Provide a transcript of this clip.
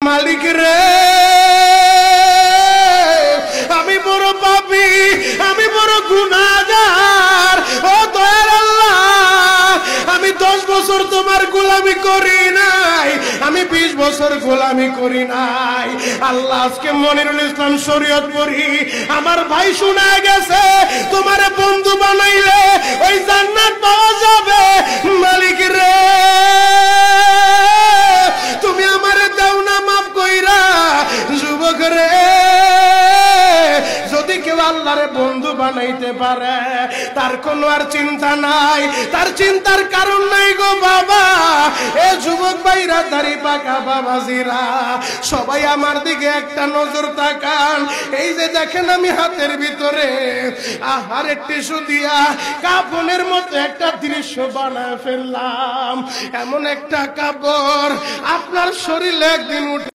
মালিক রে, আমি বড় পাপী, আমি বড় গুনাহগার। ও দয়ার আল্লাহ, আমি 10 বছর তোমার গোলামি করি নাই, আমি 20 বছর গোলামি করি নাই। আল্লাহ, আজকে মনিরুল ইসলাম শরীয়তপুরী আমার ভাই শোনা গেছে তোমারে বন্ধু বানাইলে ওই জান্নাত পাওয়া যাবে। মালিক রে, তুমি আমারে দাও না মাফ কইরা। যুবক রে, যদি কেউ আল্লাহরে বন্ধু বানাইতে পারে তার কোনো আর চিন্তা নাই, তার চিন্তার কারণ নাই গো বাবা। এ যুবক ভাইরা, দাড়ি পাকা বাবাজিরা, সবাই আমার দিকে একটা নজর তাকান। এই যে দেখেন আমি হাতের ভিতরে আহারের টিস্যু দিয়া কাফনের মতো একটা দৃশ্য বানায় ফেললাম। এমন একটা কাপড় আপনার শরীরে একদিন উঠে